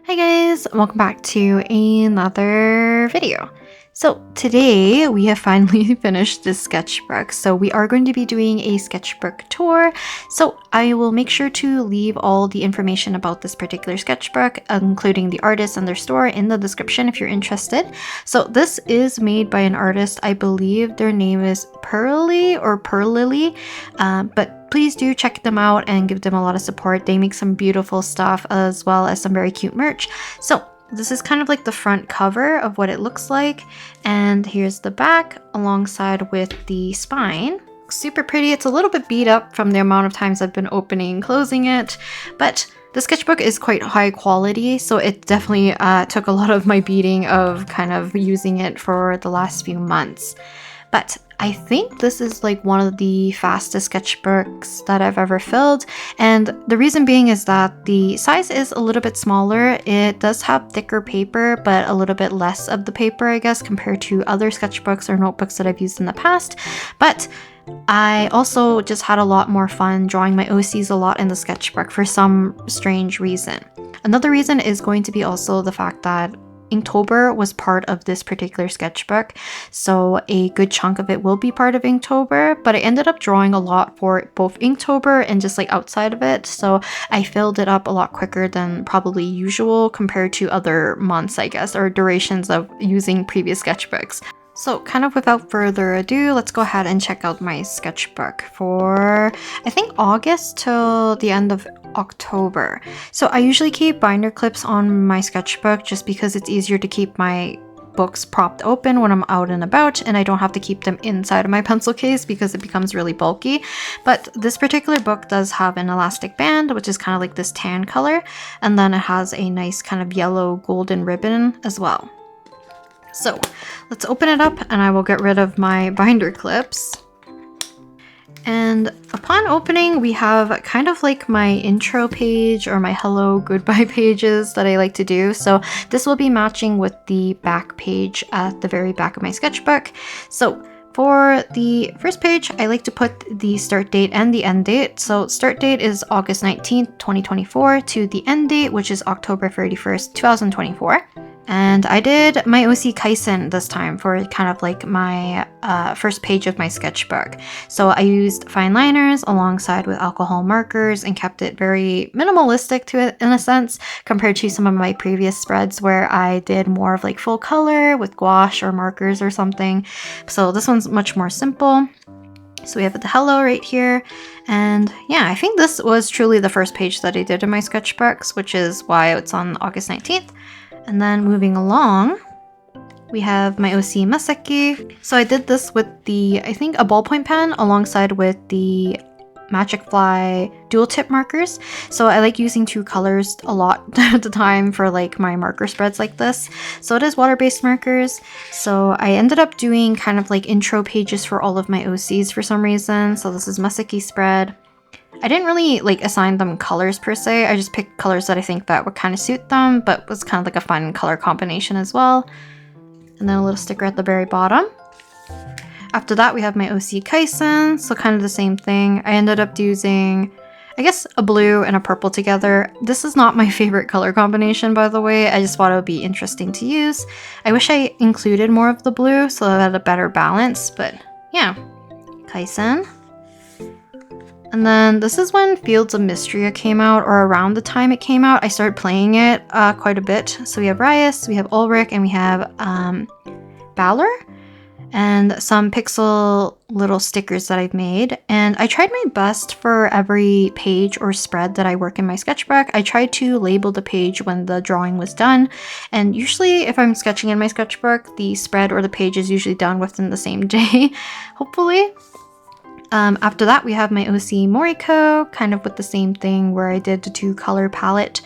Hi guys, welcome back to another video. So today we have finally finished this sketchbook. So we are going to be doing a sketchbook tour. So I will make sure to leave all the information about this particular sketchbook, including the artist and their store, in the description if you're interested. So this is made by an artist, I believe their name is Pearly or Pearlily, but please do check them out and give them a lot of support. They make some beautiful stuff as well as some very cute merch. So this is kind of like the front cover of what it looks like, and here's the back alongside with the spine. Super pretty. It's a little bit beat up from the amount of times I've been opening and closing it, but the sketchbook is quite high quality, so it definitely took a lot of my beating of kind of using it for the last few months. But I think this is like one of the fastest sketchbooks that I've ever filled, and the reason being is that the size is a little bit smaller. It does have thicker paper, but a little bit less of the paper, I guess, compared to other sketchbooks or notebooks that I've used in the past. But I also just had a lot more fun drawing my OCs a lot in the sketchbook for some strange reason. Another reason is going to be also the fact that Inktober was part of this particular sketchbook, so a good chunk of it will be part of Inktober, but I ended up drawing a lot for both Inktober and just like outside of it, so I filled it up a lot quicker than probably usual compared to other months, I guess, or durations of using previous sketchbooks. So kind of without further ado, let's go ahead and check out my sketchbook for, I think, August till the end of October. So I usually keep binder clips on my sketchbook just because it's easier to keep my books propped open when I'm out and about, and I don't have to keep them inside of my pencil case because it becomes really bulky. But this particular book does have an elastic band, which is kind of like this tan color, and then it has a nice kind of yellow golden ribbon as well. So let's open it up and I will get rid of my binder clips. And upon opening, we have kind of like my intro page or my hello goodbye pages that I like to do. So this will be matching with the back page at the very back of my sketchbook. So for the first page, I like to put the start date and the end date. So start date is August 19th, 2024 to the end date, which is October 31st, 2024. And I did my OC Kaisen this time for kind of like my first page of my sketchbook. So I used fine liners alongside with alcohol markers and kept it very minimalistic to it in a sense compared to some of my previous spreads where I did more of like full color with gouache or markers or something. So this one's much more simple. So we have the hello right here, and yeah, I think this was truly the first page that I did in my sketchbooks, which is why it's on August 19th. And then moving along, we have my OC Maseki. So I did this with the, I think, a ballpoint pen alongside with the Magic Fly dual tip markers. So I like using two colors a lot at the time for like my marker spreads like this. So it is water-based markers. So I ended up doing kind of like intro pages for all of my OCs for some reason. So this is Maseki spread. I didn't really like assign them colors per se. I just picked colors that I think that would kind of suit them, but was kind of like a fun color combination as well. And then a little sticker at the very bottom. After that, we have my OC Kaisen, so kind of the same thing. I ended up using, I guess, a blue and a purple together. This is not my favorite color combination, by the way. I just thought it would be interesting to use. I wish I included more of the blue so that I had a better balance, but yeah. Kaisen. And then this is when Fields of Mystria came out, or around the time it came out. I started playing it quite a bit. So we have Rias, we have Ulrich, and we have Balor, and some pixel little stickers that I've made. And I tried my best for every page or spread that I work in my sketchbook. I tried to label the page when the drawing was done. And usually if I'm sketching in my sketchbook, the spread or the page is usually done within the same day, hopefully. After that, we have my OC Moriko, kind of with the same thing where I did the two color palette.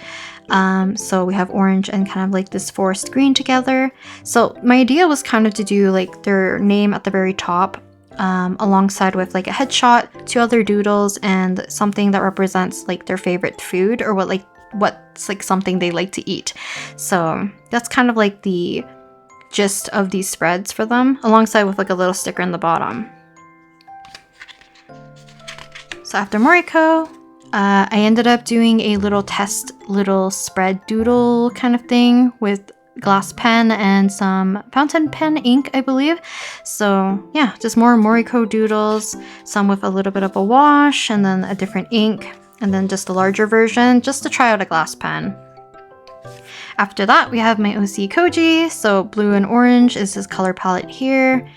So we have orange and kind of like this forest green together. So my idea was kind of to do like their name at the very top, alongside with like a headshot, two other doodles, and something that represents like their favorite food or what's like something they like to eat. So that's kind of like the gist of these spreads for them, alongside with like a little sticker in the bottom. So after Moriko, I ended up doing a little test, little spread doodle kind of thing with glass pen and some fountain pen ink, I believe. So yeah, just more Moriko doodles, some with a little bit of a wash and then a different ink, and then just a larger version just to try out a glass pen. After that, we have my OC Koji. So blue and orange is his color palette here.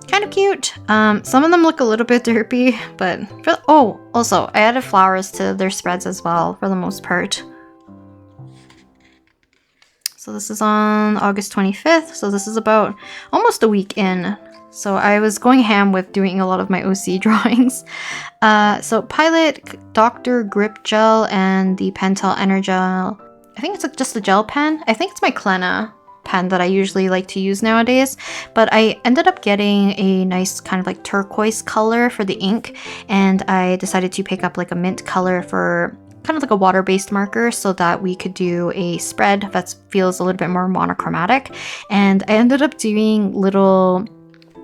Kind of cute. Some of them look a little bit derpy, but also I added flowers to their spreads as well for the most part. So this is on August 25th, so this is about almost a week in. So I was going ham with doing a lot of my OC drawings. So Pilot, Dr. Grip Gel, and the Pentel Energel. I think it's just a gel pen. I think it's my Klena pen that I usually like to use nowadays, but I ended up getting a nice kind of like turquoise color for the ink, and I decided to pick up like a mint color for kind of like a water-based marker so that we could do a spread that feels a little bit more monochromatic. And I ended up doing little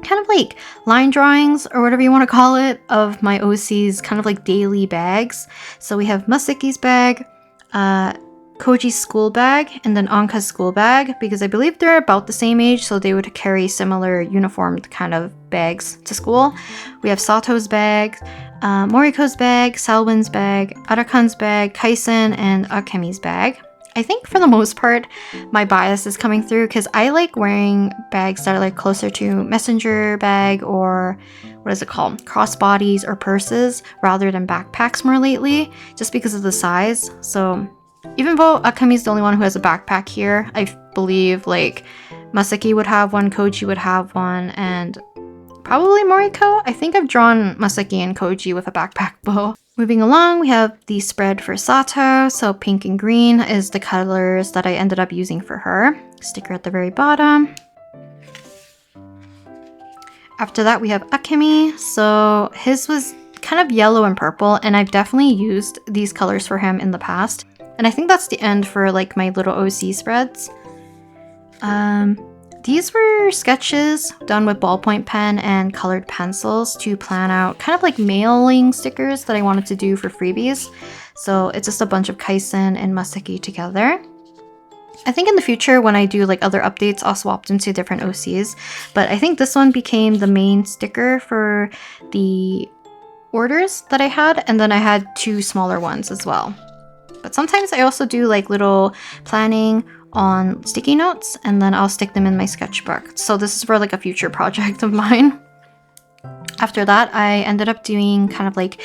kind of like line drawings or whatever you want to call it of my OC's kind of like daily bags. So we have Masaki's bag, Koji's school bag, and then Anka's school bag, because I believe they're about the same age, so they would carry similar uniformed kind of bags to school. We have Sato's bag, Moriko's bag, Salwin's bag, Arakan's bag, Kaisen, and Akemi's bag. I think for the most part, my bias is coming through because I like wearing bags that are like closer to messenger bag or what is it called? Crossbodies or purses rather than backpacks more lately, just because of the size. So even though Akemi's the only one who has a backpack here, I believe like Masaki would have one, Koji would have one, and probably Moriko. I think I've drawn Masaki and Koji with a backpack bow. Moving along, we have the spread for Sato. So pink and green is the colors that I ended up using for her. Sticker at the very bottom. After that, we have Akemi. So his was kind of yellow and purple, and I've definitely used these colors for him in the past. And I think that's the end for like my little OC spreads. These were sketches done with ballpoint pen and colored pencils to plan out kind of like mailing stickers that I wanted to do for freebies. So it's just a bunch of Kaisen and Masaki together. I think in the future when I do like other updates, I'll swap them to different OCs. But I think this one became the main sticker for the orders that I had, and then I had two smaller ones as well. But sometimes I also do like little planning on sticky notes, and then I'll stick them in my sketchbook. So this is for like a future project of mine. After that, I ended up doing kind of like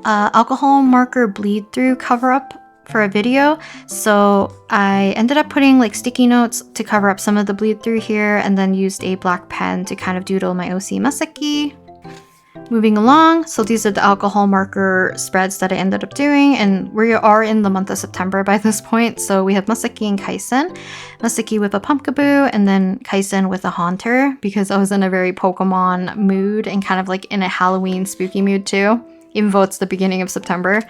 alcohol marker bleed through cover up for a video. So I ended up putting like sticky notes to cover up some of the bleed through here, and then used a black pen to kind of doodle my OC Masaki. Moving along, so these are the alcohol marker spreads that I ended up doing, and we are in the month of September by this point. So we have Masaki and Kaisen. Masaki with a pumpkaboo, and then Kaisen with a haunter, because I was in a very Pokemon mood and kind of like in a Halloween spooky mood too, even though it's the beginning of September.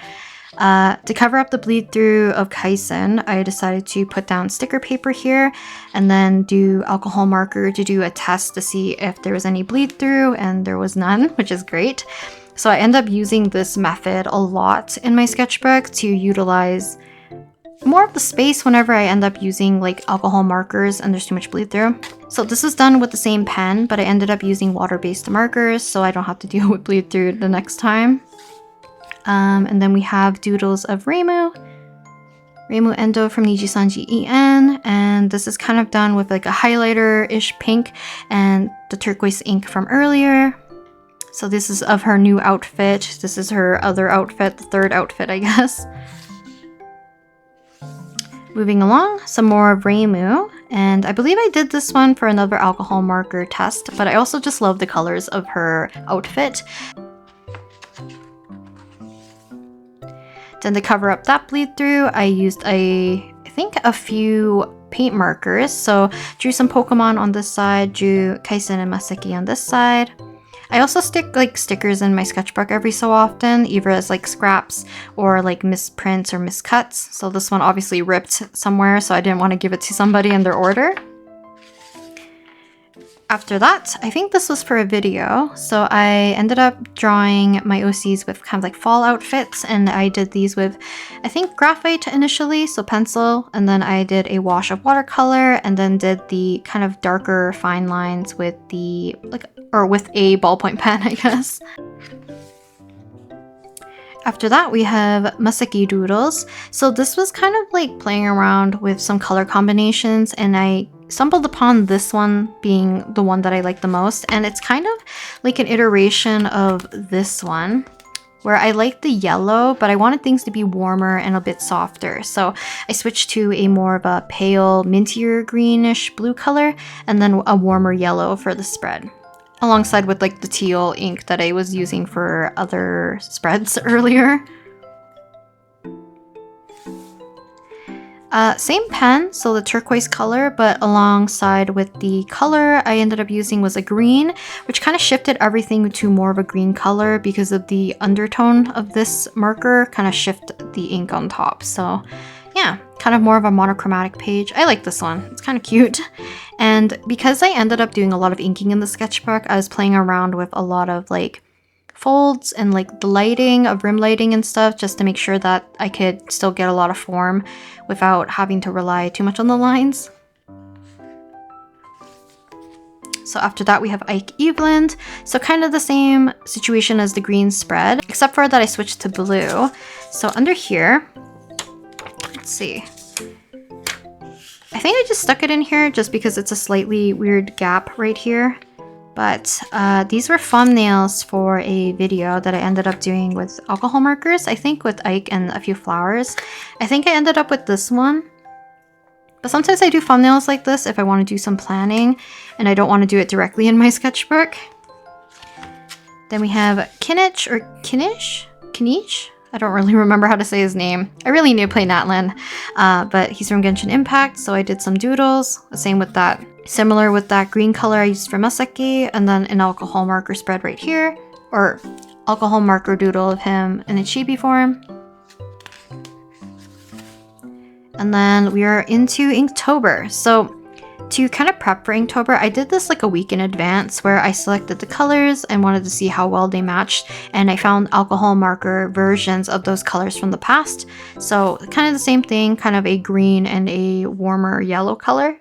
To cover up the bleed through of Kaisen, I decided to put down sticker paper here and then do alcohol marker to do a test to see if there was any bleed through, and there was none, which is great. So I end up using this method a lot in my sketchbook to utilize more of the space whenever I end up using like alcohol markers and there's too much bleed through. So this is done with the same pen, but I ended up using water-based markers so I don't have to deal with bleed through the next time. And then we have doodles of Reimu Endo from Nijisanji En, and this is kind of done with like a highlighter-ish pink and the turquoise ink from earlier. So this is of her new outfit. This is her other outfit, the third outfit, I guess. Moving along, some more of Reimu, and I believe I did this one for another alcohol marker test, but I also just love the colors of her outfit. Then to cover up that bleed through, I used I think a few paint markers. So drew some Pokemon on this side, drew Kaisen and Masaki on this side. I also stick like stickers in my sketchbook every so often, either as like scraps or like misprints or miscuts. So this one obviously ripped somewhere, so I didn't want to give it to somebody in their order. After that, I think this was for a video, so I ended up drawing my OCs with kind of like fall outfits, and I did these with, I think, graphite initially, so pencil, and then I did a wash of watercolor, and then did the kind of darker fine lines with the, with a ballpoint pen, I guess. After that, we have Museki doodles. So this was kind of like playing around with some color combinations, and I stumbled upon this one being the one that I like the most, and it's kind of like an iteration of this one where I like the yellow, but I wanted things to be warmer and a bit softer. So I switched to a more of a pale mintier greenish blue color, and then a warmer yellow for the spread, alongside with like the teal ink that I was using for other spreads earlier. Same pen, so the turquoise color, but alongside with the color I ended up using was a green, which kind of shifted everything to more of a green color because of the undertone of this marker kind of shift the ink on top. So yeah, kind of more of a monochromatic page. I like this one, it's kind of cute. And because I ended up doing a lot of inking in the sketchbook, I was playing around with a lot of like folds and like the lighting of rim lighting and stuff, just to make sure that I could still get a lot of form without having to rely too much on the lines. So after that we have Ike Eveland. So kind of the same situation as the green spread, except for that I switched to blue. So under here, let's see. I think I just stuck it in here just because it's a slightly weird gap right here. But these were thumbnails for a video that I ended up doing with alcohol markers, I think with Ike and a few flowers. I think I ended up with this one. But sometimes I do thumbnails like this if I want to do some planning and I don't want to do it directly in my sketchbook. Then we have Kinich or Kinish? Kinish? I don't really remember how to say his name. I really need to play Natlin, but he's from Genshin Impact, so I did some doodles. Same with that. Similar with that green color I used for Museki, and then an alcohol marker spread right here, or alcohol marker doodle of him in a chibi form. And then we are into Inktober. So to kind of prep for Inktober, I did this like a week in advance where I selected the colors and wanted to see how well they matched, and I found alcohol marker versions of those colors from the past. So kind of the same thing, kind of a green and a warmer yellow color.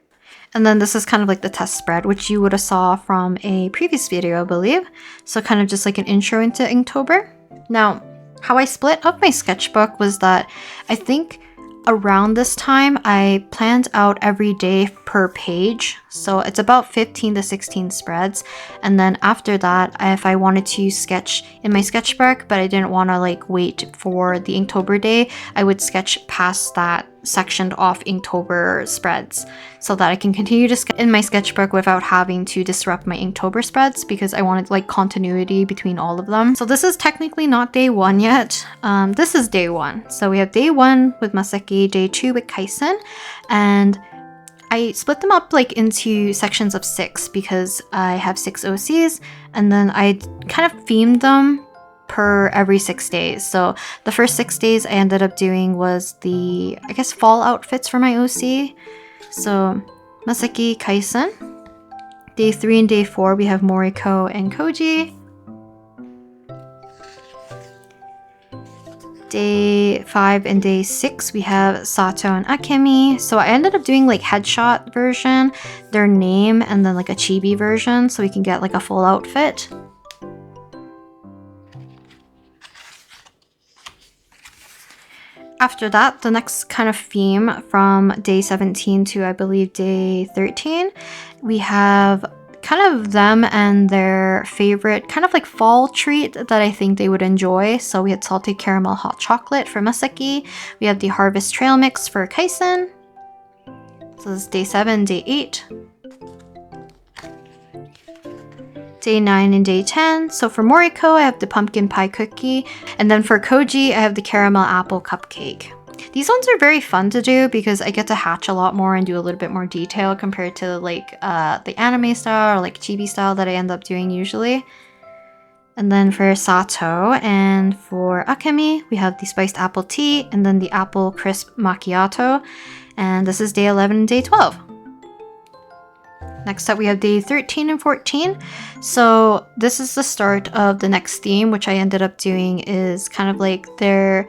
And then this is kind of like the test spread, which you would have saw from a previous video, I believe. So kind of just like an intro into Inktober. Now, how I split up my sketchbook was that I think around this time, I planned out every day per page. So it's about 15 to 16 spreads. And then after that, if I wanted to sketch in my sketchbook, but I didn't want to like wait for the Inktober day, I would sketch past that sectioned off Inktober spreads so that I can continue to sketch in my sketchbook without having to disrupt my Inktober spreads, because I wanted like continuity between all of them. So this is technically not day one yet. This is day one. So we have day one with Museki, day two with Kaisen, and I split them up like into sections of 6 because I have 6 OCs, and then I kind of themed them per every 6 days. So the first 6 days I ended up doing was the, I guess, fall outfits for my OC. So Masaki, Kaisen. Day 3 and day 4 we have Moriko and Koji. Day 5 and day 6 we have Sato and Akemi. So I ended up doing like headshot version, their name, and then like a chibi version so we can get like a full outfit. After that, the next kind of theme from day 17 to I believe day 13, we have kind of them and their favorite kind of like fall treat that I think they would enjoy. So we had salted caramel hot chocolate for Masaki. We have the harvest trail mix for Kaisen. So this is day 7, day 8. Day 9 and day 10. So for Moriko, I have the pumpkin pie cookie. And then for Koji, I have the caramel apple cupcake. These ones are very fun to do because I get to hatch a lot more and do a little bit more detail compared to like the anime style or like chibi style that I end up doing usually. And then for Sato and for Akemi, we have the spiced apple tea and then the apple crisp macchiato. And this is day 11 and day 12. Next up, we have day 13 and 14. So this is the start of the next theme, which I ended up doing is kind of like their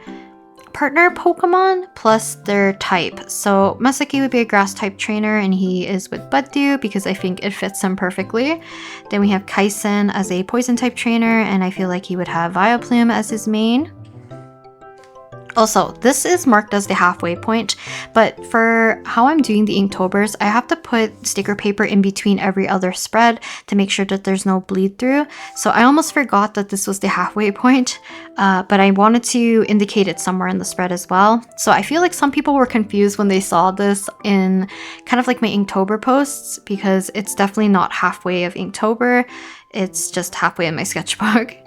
partner Pokemon plus their type. So Masaki would be a grass type trainer and he is with Buddew because I think it fits him perfectly. Then we have Kaisen as a poison type trainer and I feel like he would have Vileplume as his main. Also, this is marked as the halfway point, but for how I'm doing the Inktober's, I have to put sticker paper in between every other spread to make sure that there's no bleed through. So I almost forgot that this was the halfway point, but I wanted to indicate it somewhere in the spread as well. So I feel like some people were confused when they saw this in kind of like my Inktober posts, because it's definitely not halfway of Inktober, it's just halfway in my sketchbook.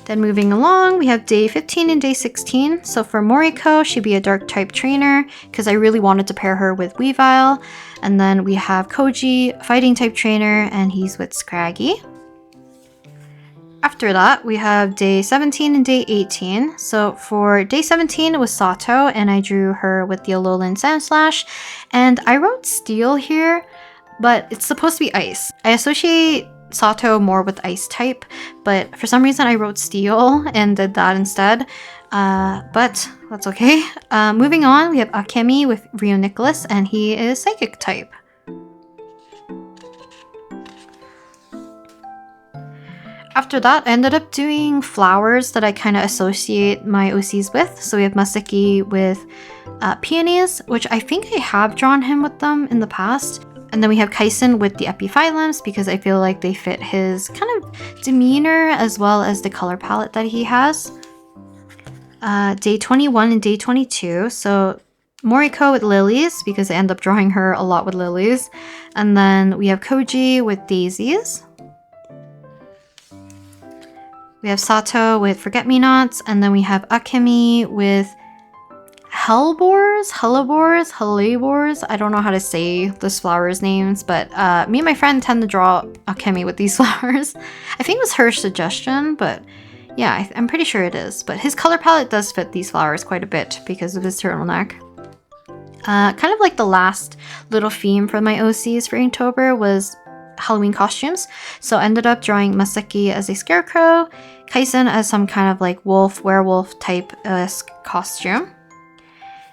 Then moving along, we have day 15 and day 16. So for Moriko, she'd be a dark type trainer because I really wanted to pair her with Weavile. And then we have Koji, fighting type trainer, and he's with Scraggy. After that, we have day 17 and day 18. So for day 17, it was Sato, and I drew her with the Alolan Sandslash. And I wrote Steel here, but it's supposed to be Ice. I associate Sato more with Ice type, but for some reason I wrote Steel and did that instead, but that's okay. Moving on, we have Akemi with Rio Nicholas, and he is Psychic type. After that, I ended up doing flowers that I kind of associate my OCs with. So we have Masaki with peonies, which I think I have drawn him with them in the past. And then we have Kaisen with the epiphyllums because I feel like they fit his kind of demeanor as well as the color palette that he has. Day 21 and day 22. So Moriko with lilies because I end up drawing her a lot with lilies. And then we have Koji with daisies. We have Sato with forget-me-nots. And then we have Akemi with hellebores. I don't know how to say this flower's names, but me and my friend tend to draw Akemi with these flowers. I think it was her suggestion, but yeah, I'm pretty sure it is. But his color palette does fit these flowers quite a bit because of his turtleneck. Kind of like the last little theme for my OCs for Inktober was Halloween costumes. So I ended up drawing Masaki as a scarecrow, Kaisen as some kind of like wolf, werewolf type costume.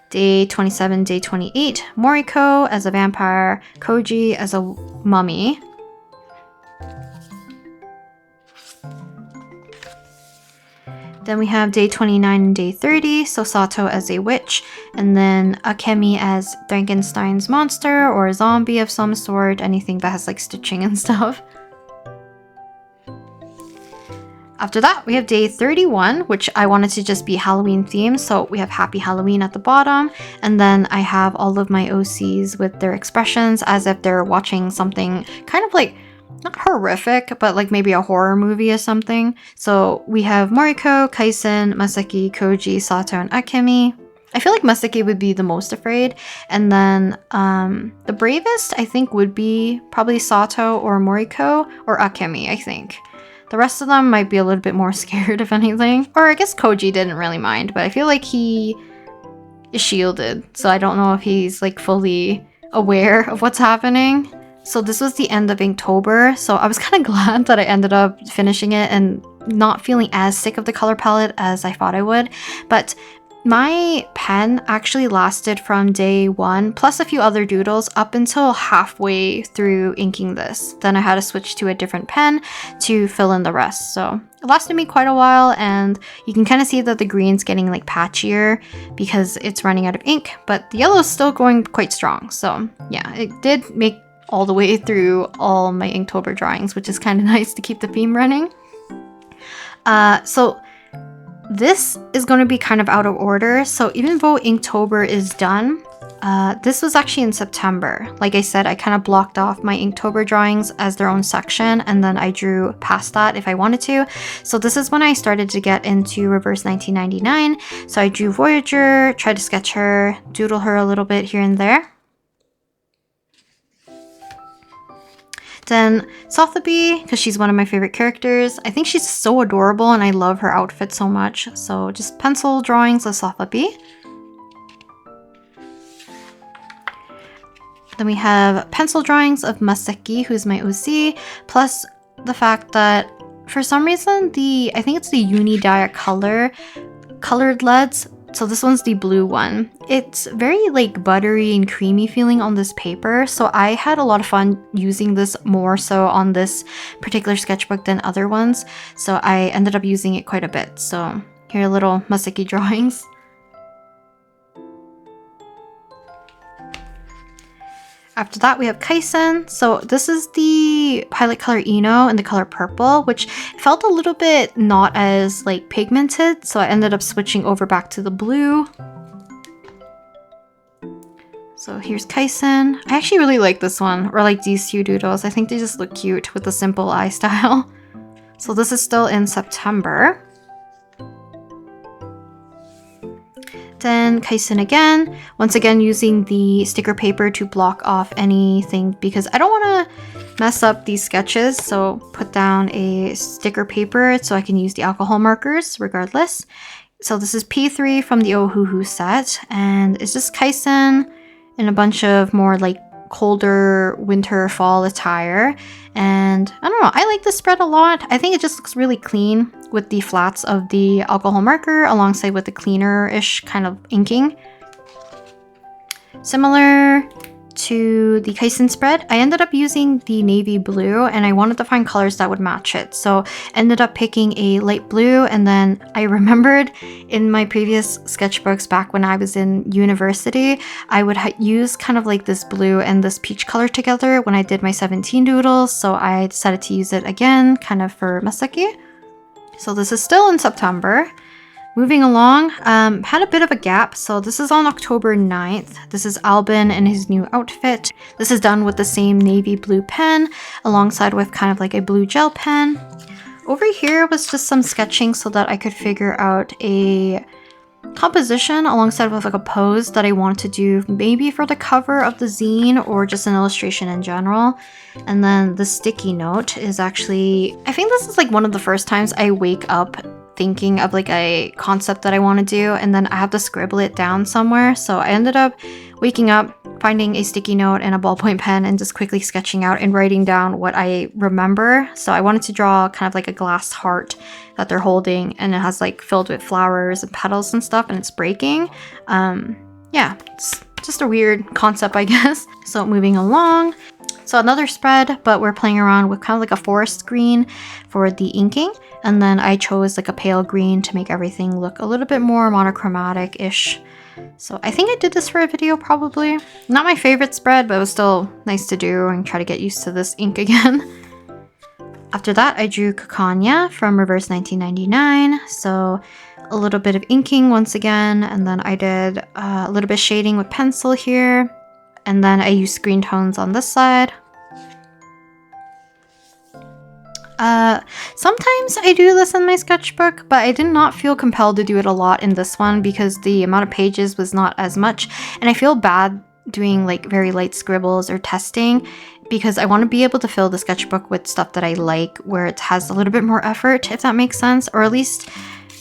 Day 27, day 28, Moriko as a vampire, Koji as a mummy. Then we have day 29 and day 30, so Sato as a witch, and then Akemi as Frankenstein's monster or a zombie of some sort, anything that has like stitching and stuff. After that, we have day 31, which I wanted to just be Halloween themed. So we have Happy Halloween at the bottom. And then I have all of my OCs with their expressions as if they're watching something kind of like, not horrific, but like maybe a horror movie or something. So we have Moriko, Kaisen, Masaki, Koji, Sato, and Akemi. I feel like Masaki would be the most afraid. And then the bravest, I think, would be probably Sato or Moriko or Akemi, I think. The rest of them might be a little bit more scared, if anything. Or I guess Koji didn't really mind, but I feel like he is shielded. So I don't know if he's like fully aware of what's happening. So this was the end of Inktober. So I was kind of glad that I ended up finishing it and not feeling as sick of the color palette as I thought I would. But my pen actually lasted from day 1 plus a few other doodles up until halfway through inking this. Then I had to switch to a different pen to fill in the rest. So it lasted me quite a while, and you can kind of see that the green's getting like patchier because it's running out of ink, but the yellow is still going quite strong. So yeah, it did make all the way through all my Inktober drawings, which is kind of nice to keep the theme running. So this is going to be kind of out of order. So even though Inktober is done, this was actually in September. Like I said, I kind of blocked off my Inktober drawings as their own section, and then I drew past that if I wanted to. So this is when I started to get into Reverse 1999. So I drew Voyager, tried to sketch her, doodle her a little bit here and there. Then Sotheby, because she's one of my favorite characters. I think she's so adorable and I love her outfit so much. So just pencil drawings of Sotheby. Then we have pencil drawings of Maseki, who's my OC, plus the fact that for some reason I think it's the Uni-Dye colored leads. So this one's the blue one. It's very like buttery and creamy feeling on this paper. So I had a lot of fun using this more so on this particular sketchbook than other ones. So I ended up using it quite a bit. So here are little Maseki drawings. After that, we have Kaisen. So this is the Pilot Color Eno in the color purple, which felt a little bit not as like pigmented. So I ended up switching over back to the blue. So here's Kaisen. I actually really like this one, or like these two doodles. I think they just look cute with the simple eye style. So this is still in September. Then Kaisen again, once again using the sticker paper to block off anything because I don't want to mess up these sketches, so put down a sticker paper so I can use the alcohol markers regardless. So this is P3 from the Ohuhu set, and it's just Kaisen in a bunch of more like colder winter fall attire. And I don't know, I like this spread a lot. I think it just looks really clean with the flats of the alcohol marker alongside with the cleaner-ish kind of inking. Similar to the Kaisen spread, I ended up using the navy blue and I wanted to find colors that would match it. So ended up picking a light blue, and then I remembered in my previous sketchbooks back when I was in university, I would use kind of like this blue and this peach color together when I did my 17 doodles. So I decided to use it again kind of for Maseki. So this is still in September. Moving along, had a bit of a gap, so this is on October 9th. This is Albin in his new outfit. This is done with the same navy blue pen, alongside with kind of like a blue gel pen. Over here was just some sketching so that I could figure out a composition alongside with like a pose that I wanted to do maybe for the cover of the zine or just an illustration in general. And then the sticky note is actually, I think this is like one of the first times I wake up thinking of like a concept that I want to do, and then I have to scribble it down somewhere. So I ended up waking up, finding a sticky note and a ballpoint pen and just quickly sketching out and writing down what I remember. So I wanted to draw kind of like a glass heart that they're holding, and it has like filled with flowers and petals and stuff, and it's breaking. Yeah, it's just a weird concept, I guess. So moving along. So another spread, but we're playing around with kind of like a forest green for the inking. And then I chose like a pale green to make everything look a little bit more monochromatic-ish. So I think I did this for a video probably. Not my favorite spread, but it was still nice to do and try to get used to this ink again. After that, I drew Kakanya from Reverse 1999. So a little bit of inking once again, and then I did a little bit of shading with pencil here. And then I used green tones on this side. Sometimes I do this in my sketchbook, but I did not feel compelled to do it a lot in this one because the amount of pages was not as much. And I feel bad doing like very light scribbles or testing because I want to be able to fill the sketchbook with stuff that I like, where it has a little bit more effort, if that makes sense, or at least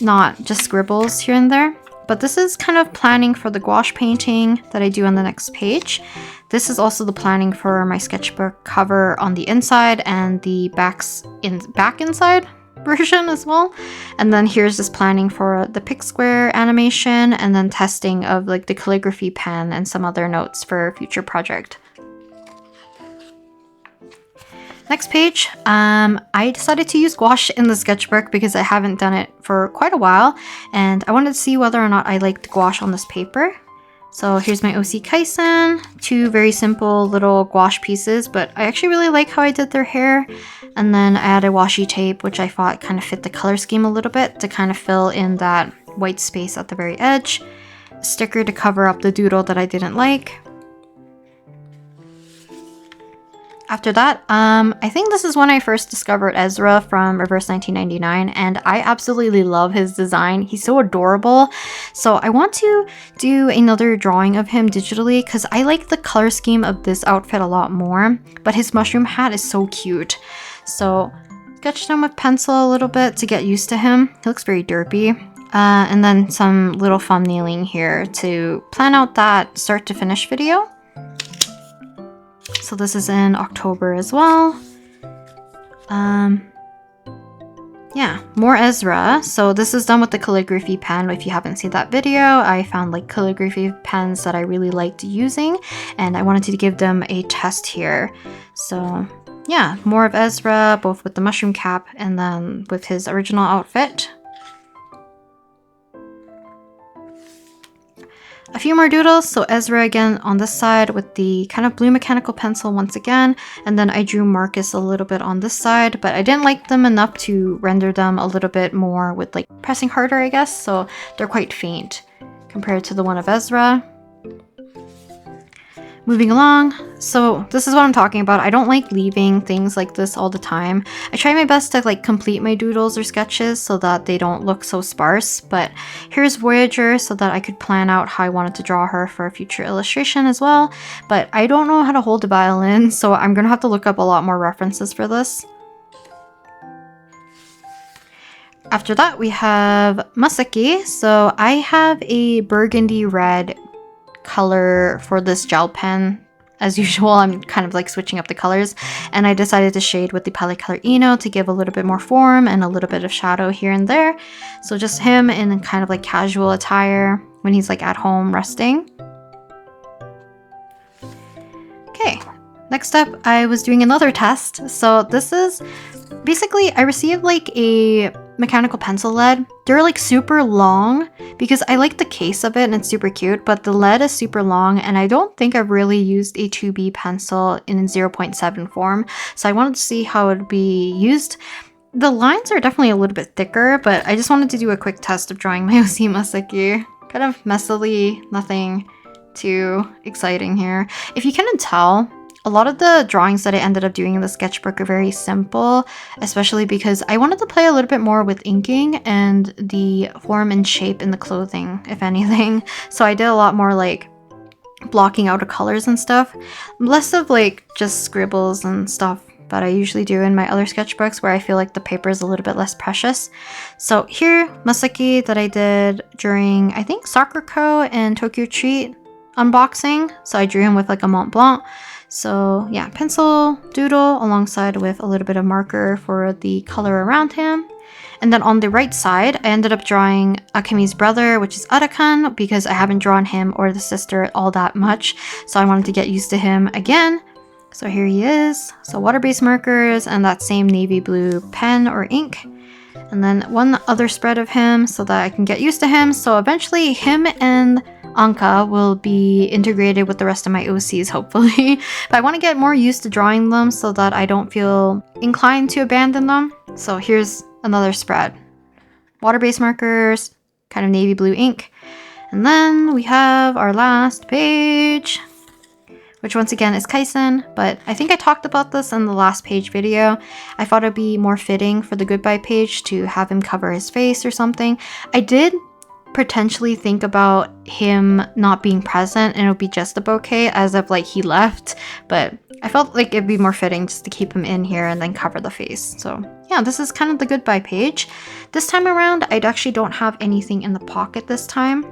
not just scribbles here and there. But this is kind of planning for the gouache painting that I do on the next page. This is also the planning for my sketchbook cover on the inside and the back inside version as well. And then here's this planning for the pick square animation, and then testing of like the calligraphy pen and some other notes for a future project. Next page, I decided to use gouache in the sketchbook because I haven't done it for quite a while, and I wanted to see whether or not I liked gouache on this paper. So here's my OC Kaisen, two very simple little gouache pieces, but I actually really like how I did their hair. And then I added washi tape, which I thought kind of fit the color scheme a little bit to kind of fill in that white space at the very edge. A sticker to cover up the doodle that I didn't like. After that, I think this is when I first discovered Ezra from Reverse 1999, and I absolutely love his design. He's so adorable. So I want to do another drawing of him digitally because I like the color scheme of this outfit a lot more, but his mushroom hat is so cute. So sketched him with pencil a little bit to get used to him. He looks very derpy. And then some little thumbnailing here to plan out that start to finish video. So this is in October as well. Yeah, more Ezra. So this is done with the calligraphy pen. If you haven't seen that video, I found like calligraphy pens that I really liked using, and I wanted to give them a test here. So yeah, more of Ezra, both with the mushroom cap and then with his original outfit. A few more doodles, so Ezra again on this side with the kind of blue mechanical pencil once again, and then I drew Marcus a little bit on this side, but I didn't like them enough to render them a little bit more with like pressing harder, I guess, so they're quite faint compared to the one of Ezra. Moving along, so this is what I'm talking about. I don't like leaving things like this all the time. I try my best to like complete my doodles or sketches so that they don't look so sparse, but here's Voyager so that I could plan out how I wanted to draw her for a future illustration as well, but I don't know how to hold a violin, so I'm gonna have to look up a lot more references for this. After that, we have Masaki. So I have a burgundy red color for this gel pen. As usual, I'm kind of like switching up the colors, and I decided to shade with the Palette Color Eno to give a little bit more form and a little bit of shadow here and there. So just him in kind of like casual attire when he's like at home resting. Okay, next up I was doing another test. So this is basically, I received like a mechanical pencil lead. They're like super long because I like the case of it and it's super cute, but the lead is super long and I don't think I've really used a 2B pencil in 0.7 form. So I wanted to see how it would be used. The lines are definitely a little bit thicker, but I just wanted to do a quick test of drawing my OC Masaki. Kind of messily, nothing too exciting here. If you couldn't tell, a lot of the drawings that I ended up doing in the sketchbook are very simple, especially because I wanted to play a little bit more with inking and the form and shape in the clothing, if anything. So I did a lot more like blocking out the colors and stuff, less of like just scribbles and stuff that I usually do in my other sketchbooks where I feel like the paper is a little bit less precious. So here, Masaki that I did during, I think, Sakura and Tokyo Treat unboxing. So I drew him with like a Mont Blanc. So yeah, pencil doodle alongside with a little bit of marker for the color around him. And then on the right side, I ended up drawing Akemi's brother, which is Arakan, because I haven't drawn him or the sister all that much. So I wanted to get used to him again. So here he is. So water-based markers and that same navy blue pen or ink. And then one other spread of him so that I can get used to him. So eventually him and Anka will be integrated with the rest of my OCs, hopefully. But I want to get more used to drawing them so that I don't feel inclined to abandon them. So here's another spread. Water-based markers, kind of navy blue ink. And then we have our last page, which once again is Kaisen, but I think I talked about this in the last page video. I thought it'd be more fitting for the goodbye page to have him cover his face or something. I did potentially think about him not being present and it would be just a bouquet as if like he left, but I felt like it'd be more fitting just to keep him in here and then cover the face. So yeah, this is kind of the goodbye page. This time around, I actually don't have anything in the pocket this time.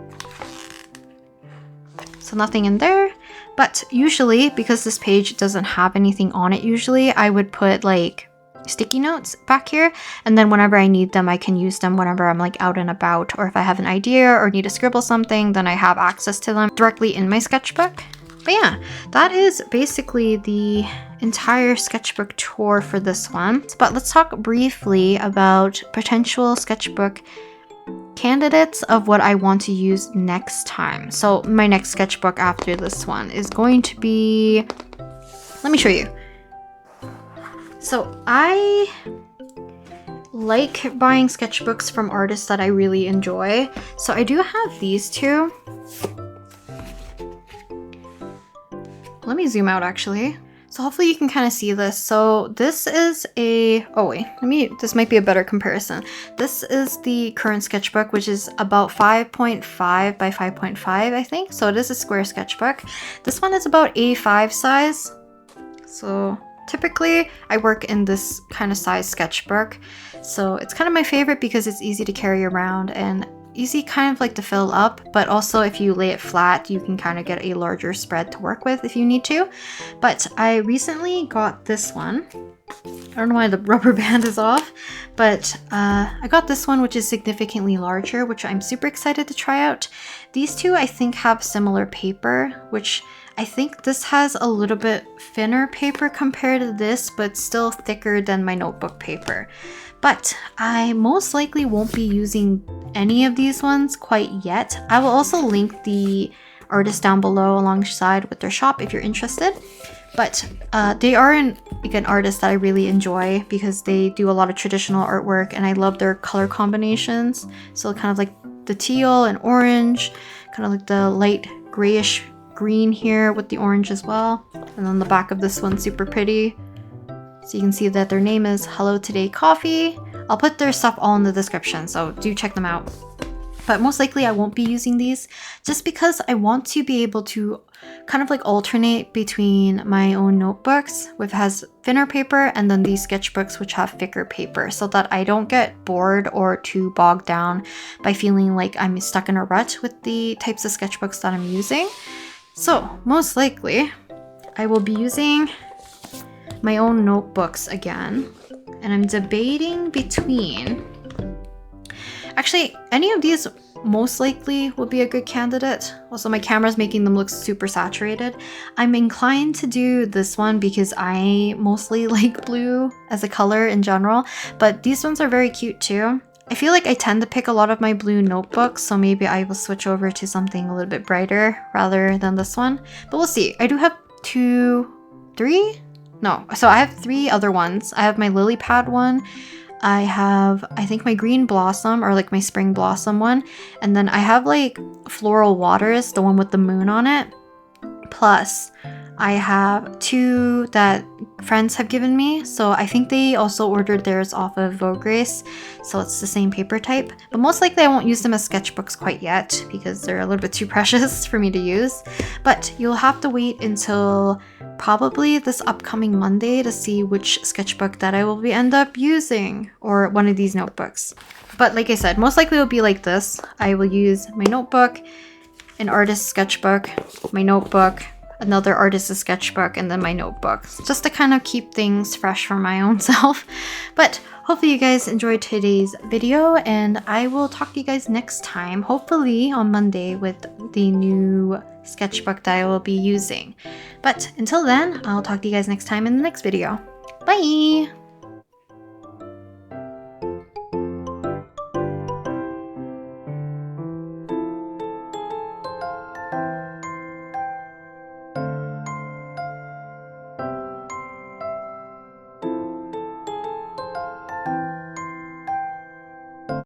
So nothing in there, but usually because this page doesn't have anything on it, usually I would put like sticky notes back here, and then whenever I need them I can use them whenever I'm like out and about, or if I have an idea or need to scribble something, then I have access to them directly in my sketchbook. But yeah, that is basically the entire sketchbook tour for this one. But let's talk briefly about potential sketchbook candidates of what I want to use next time. So my next sketchbook after this one is going to be, let me show you. So I like buying sketchbooks from artists that I really enjoy. So I do have these two. Let me zoom out actually. So hopefully you can kind of see this. So this is a, oh wait, this might be a better comparison. This is the current sketchbook, which is about 5.5 by 5.5, I think. So it is a square sketchbook. This one is about A5 size. So typically I work in this kind of size sketchbook. So it's kind of my favorite because it's easy to carry around and easy kind of like to fill up, but also if you lay it flat, you can kind of get a larger spread to work with if you need to. But I recently got this one. I don't know why the rubber band is off, but I got this one, which is significantly larger, which I'm super excited to try out. These two I think have similar paper, which I think this has a little bit thinner paper compared to this, but still thicker than my notebook paper. But I most likely won't be using any of these ones quite yet. I will also link the artist down below alongside with their shop if you're interested. But they are an artist that I really enjoy because they do a lot of traditional artwork and I love their color combinations. So kind of like the teal and orange, kind of like the light grayish green here with the orange as well. And then the back of this one's super pretty. So you can see that their name is Hello Today Coffee. I'll put their stuff all in the description, so do check them out. But most likely I won't be using these just because I want to be able to kind of like alternate between my own notebooks, which has thinner paper, and then these sketchbooks which have thicker paper, so that I don't get bored or too bogged down by feeling like I'm stuck in a rut with the types of sketchbooks that I'm using. So most likely I will be using my own notebooks again, and I'm debating between, actually any of these most likely will be a good candidate. Also my camera's making them look super saturated. I'm inclined to do this one because I mostly like blue as a color in general, but these ones are very cute too. I feel like I tend to pick a lot of my blue notebooks, so maybe I will switch over to something a little bit brighter rather than this one. But we'll see. I do have I have 3 other ones. I have my lily pad one. I have, I think, my green blossom, or like my spring blossom one. And then I have like floral waters, the one with the moon on it. Plus, I have 2 that friends have given me, so I think they also ordered theirs off of Vograce, so it's the same paper type. But most likely I won't use them as sketchbooks quite yet because they're a little bit too precious for me to use. But you'll have to wait until probably this upcoming Monday to see which sketchbook that I will end up using, or one of these notebooks. But like I said, most likely it'll be like this. I will use my notebook, an artist's sketchbook, my notebook, another artist's sketchbook, and then my notebooks, just to kind of keep things fresh for my own self. But hopefully you guys enjoyed today's video, and I will talk to you guys next time, hopefully on Monday, with the new sketchbook that I will be using. But until then, I'll talk to you guys next time in the next video. Bye!